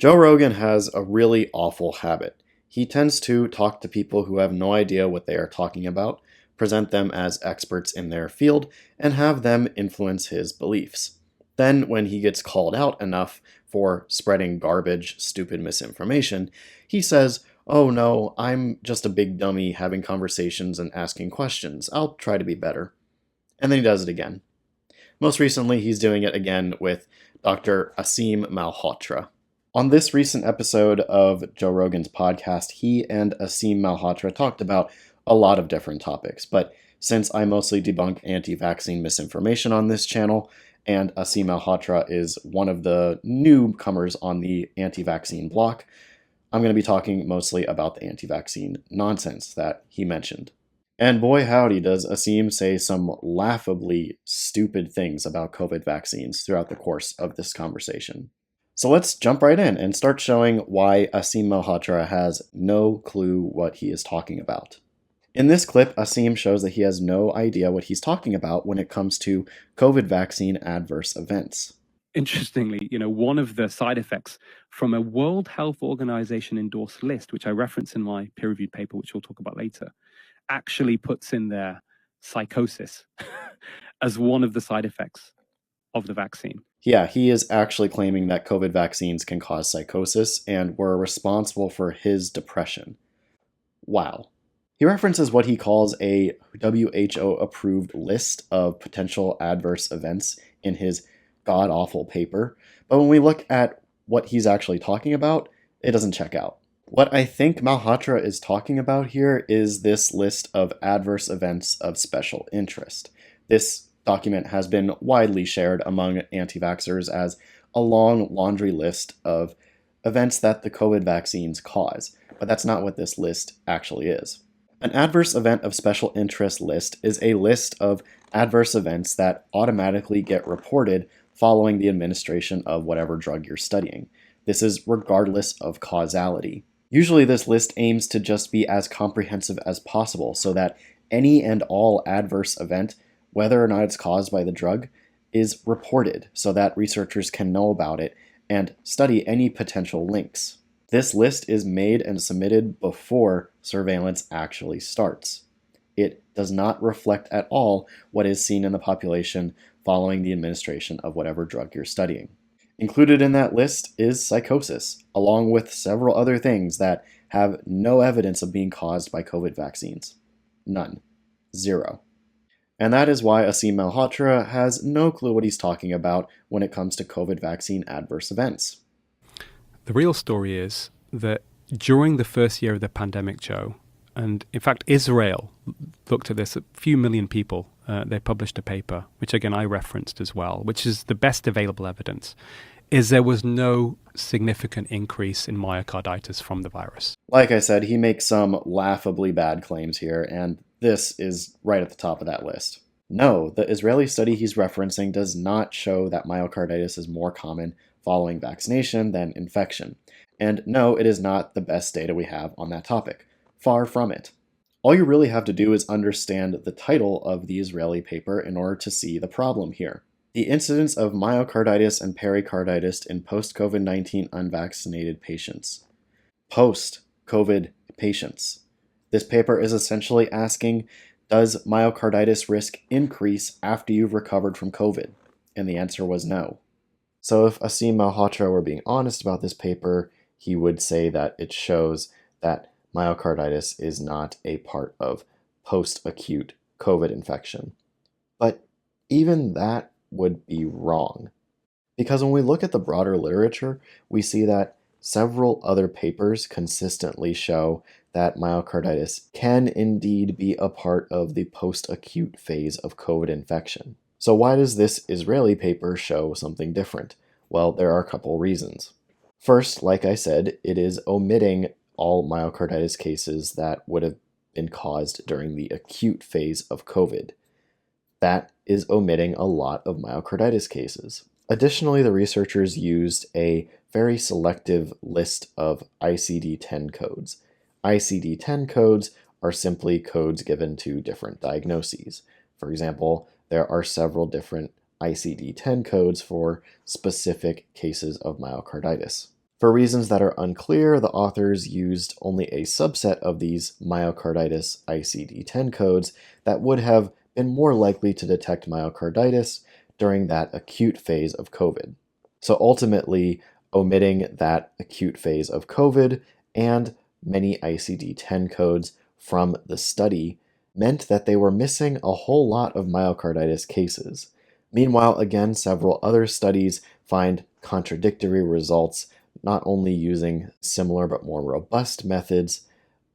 Joe Rogan has a really awful habit. He tends to talk to people who have no idea what they are talking about, present them as experts in their field, and have them influence his beliefs. Then, when he gets called out enough for spreading garbage, stupid misinformation, he says, "Oh no, I'm just a big dummy having conversations and asking questions. I'll try to be better." And then he does it again. Most recently, he's doing it again with Dr. Aseem Malhotra. On this recent episode of Joe Rogan's podcast, he and Aseem Malhotra talked about a lot of different topics, but since I mostly debunk anti-vaccine misinformation on this channel, and Aseem Malhotra is one of the newcomers on the anti-vaccine block, I'm going to be talking mostly about the anti-vaccine nonsense that he mentioned. And boy howdy does Aseem say some laughably stupid things about COVID vaccines throughout the course of this conversation. So let's jump right in and start showing why Aseem Malhotra has no clue what he is talking about. In this clip, Aseem shows that he has no idea what he's talking about when it comes to COVID vaccine adverse events. Interestingly, one of the side effects from a World Health Organization endorsed list, which I reference in my peer-reviewed paper, which we'll talk about later, actually puts in there psychosis as one of the side effects of the vaccine. Yeah, he is actually claiming that COVID vaccines can cause psychosis and were responsible for his depression. Wow. He references what he calls a WHO-approved list of potential adverse events in his god-awful paper, but when we look at what he's actually talking about, it doesn't check out. What I think Malhotra is talking about here is this list of adverse events of special interest. This document has been widely shared among anti-vaxxers as a long laundry list of events that the COVID vaccines cause, but that's not what this list actually is. An adverse event of special interest list is a list of adverse events that automatically get reported following the administration of whatever drug you're studying. This is regardless of causality. Usually this list aims to just be as comprehensive as possible so that any and all adverse event, whether or not it's caused by the drug, is reported so that researchers can know about it and study any potential links. This list is made and submitted before surveillance actually starts. It does not reflect at all what is seen in the population following the administration of whatever drug you're studying. Included in that list is psychosis, along with several other things that have no evidence of being caused by COVID vaccines. None. Zero. And that is why Aseem Malhotra has no clue what he's talking about when it comes to COVID vaccine adverse events. The real story is that during the first year of the pandemic, Joe, and in fact Israel looked at this, a few million people, they published a paper, which again I referenced as well, which is the best available evidence, is there was no significant increase in myocarditis from the virus. Like I said, he makes some laughably bad claims here, and this is right at the top of that list. No, the Israeli study he's referencing does not show that myocarditis is more common following vaccination than infection. And no, it is not the best data we have on that topic. Far from it. All you really have to do is understand the title of the Israeli paper in order to see the problem here. The incidence of myocarditis and pericarditis in post-COVID-19 unvaccinated patients. Post-COVID patients. This paper is essentially asking, does myocarditis risk increase after you've recovered from COVID? And the answer was no. So if Aseem Malhotra were being honest about this paper, he would say that it shows that myocarditis is not a part of post-acute COVID infection. But even that would be wrong. Because when we look at the broader literature, we see that several other papers consistently show that myocarditis can indeed be a part of the post-acute phase of COVID infection. So why does this Israeli paper show something different? Well, there are a couple reasons. First, like I said, it is omitting all myocarditis cases that would have been caused during the acute phase of COVID. That is omitting a lot of myocarditis cases. Additionally, the researchers used a very selective list of ICD-10 codes. ICD-10 codes are simply codes given to different diagnoses. For example, there are several different ICD-10 codes for specific cases of myocarditis. For reasons that are unclear, the authors used only a subset of these myocarditis ICD-10 codes that would have been more likely to detect myocarditis during that acute phase of COVID. So ultimately, omitting that acute phase of COVID and many ICD-10 codes from the study meant that they were missing a whole lot of myocarditis cases. Meanwhile, again, several other studies find contradictory results, not only using similar but more robust methods,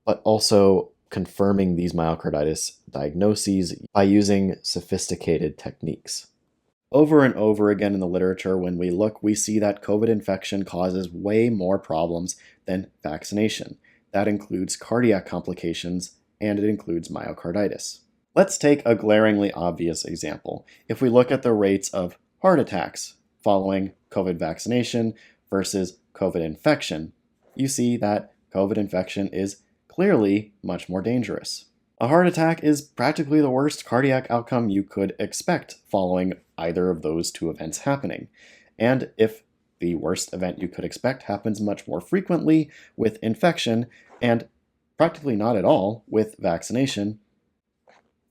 but also confirming these myocarditis diagnoses by using sophisticated techniques. Over and over again in the literature, when we look, we see that COVID infection causes way more problems than vaccination. That includes cardiac complications, and it includes myocarditis. Let's take a glaringly obvious example. If we look at the rates of heart attacks following COVID vaccination versus COVID infection, you see that COVID infection is clearly much more dangerous. A heart attack is practically the worst cardiac outcome you could expect following either of those two events happening. And if the worst event you could expect happens much more frequently with infection and practically not at all with vaccination,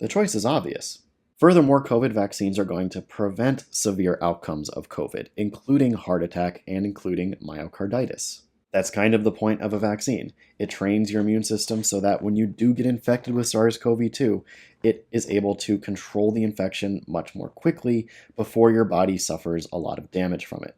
the choice is obvious. Furthermore, COVID vaccines are going to prevent severe outcomes of COVID, including heart attack and including myocarditis. That's kind of the point of a vaccine. It trains your immune system so that when you do get infected with SARS-CoV-2, it is able to control the infection much more quickly before your body suffers a lot of damage from it.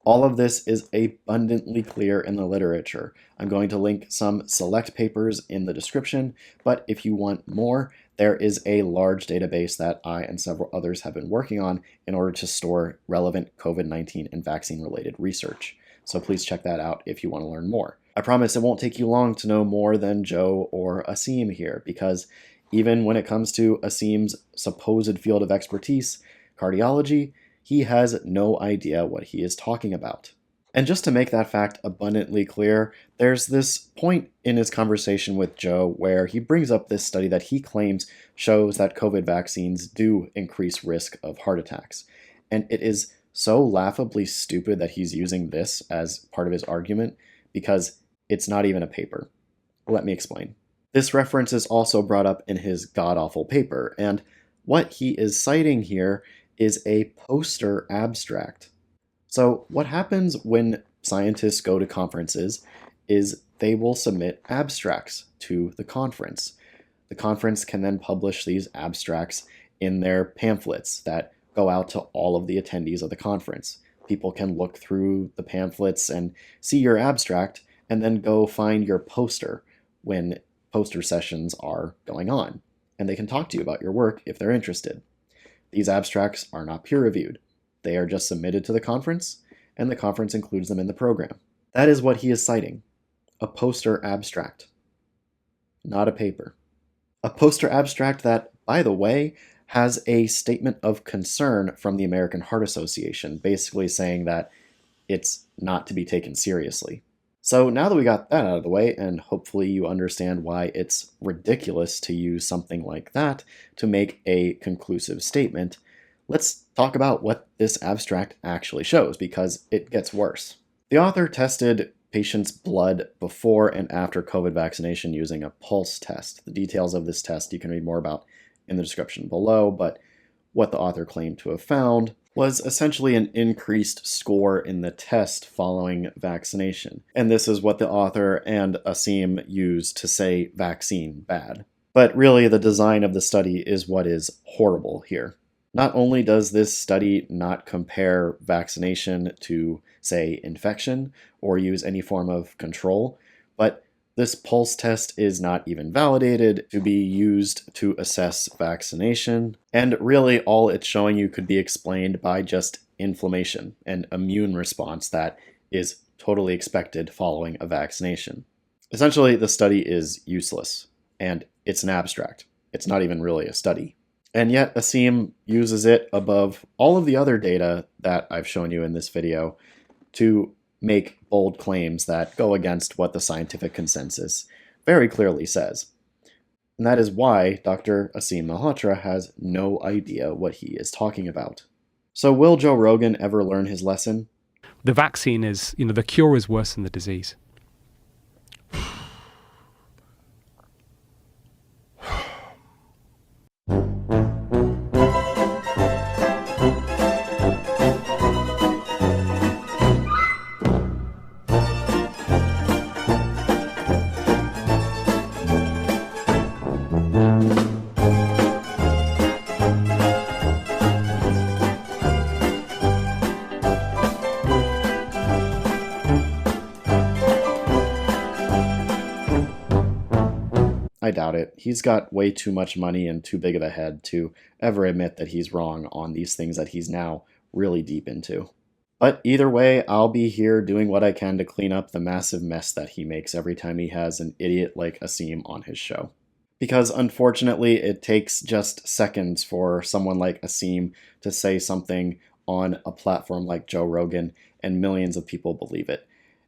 All of this is abundantly clear in the literature. I'm going to link some select papers in the description, but if you want more, there is a large database that I and several others have been working on in order to store relevant COVID-19 and vaccine-related research. So please check that out if you want to learn more. I promise it won't take you long to know more than Joe or Aseem here, because even when it comes to Aseem's supposed field of expertise, cardiology, he has no idea what he is talking about. And just to make that fact abundantly clear, there's this point in his conversation with Joe where he brings up this study that he claims shows that COVID vaccines do increase risk of heart attacks. And it is so laughably stupid that he's using this as part of his argument because it's not even a paper. Let me explain. This reference is also brought up in his god-awful paper, and what he is citing here is a poster abstract. So what happens when scientists go to conferences is they will submit abstracts to the conference. The conference can then publish these abstracts in their pamphlets that go out to all of the attendees of the conference. People can look through the pamphlets and see your abstract and then go find your poster when poster sessions are going on. And they can talk to you about your work if they're interested. These abstracts are not peer-reviewed. They are just submitted to the conference, and the conference includes them in the program. That is what he is citing. A poster abstract. Not a paper. A poster abstract that, by the way, has a statement of concern from the American Heart Association, basically saying that it's not to be taken seriously. So now that we got that out of the way, and hopefully you understand why it's ridiculous to use something like that to make a conclusive statement, let's talk about what this abstract actually shows, because it gets worse. The author tested patients' blood before and after COVID vaccination using a pulse test. The details of this test you can read more about in the description below, but what the author claimed to have found was essentially an increased score in the test following vaccination. And this is what the author and Aseem used to say vaccine bad. But really, the design of the study is what is horrible here. Not only does this study not compare vaccination to, say, infection or use any form of control, but this pulse test is not even validated to be used to assess vaccination, and really all it's showing you could be explained by just inflammation and immune response that is totally expected following a vaccination. Essentially, the study is useless, and it's an abstract. It's not even really a study. And yet, Aseem uses it above all of the other data that I've shown you in this video to make bold claims that go against what the scientific consensus very clearly says. And that is why Dr. Aseem Malhotra has no idea what he is talking about. So will Joe Rogan ever learn his lesson? the vaccine is, the cure is worse than the disease. I doubt it. He's got way too much money and too big of a head to ever admit that he's wrong on these things that he's now really deep into. But either way, I'll be here doing what I can to clean up the massive mess that he makes every time he has an idiot like Aseem on his show. Because unfortunately, it takes just seconds for someone like Aseem to say something on a platform like Joe Rogan, and millions of people believe it.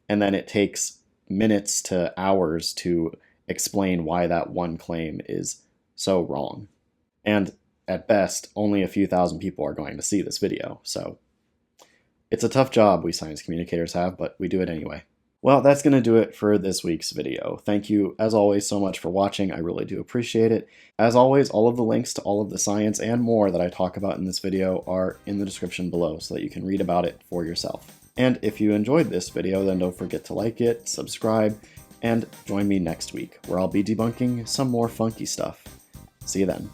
And then it takes minutes to hours to explain why that one claim is so wrong. And at best, only a few thousand people are going to see this video, so it's a tough job we science communicators have, but we do it anyway. Well, that's going to do it for this week's video. Thank you, as always, so much for watching. I really do appreciate it. As always, all of the links to all of the science and more that I talk about in this video are in the description below so that you can read about it for yourself. And if you enjoyed this video, then don't forget to like it, subscribe, and join me next week, where I'll be debunking some more funky stuff. See you then.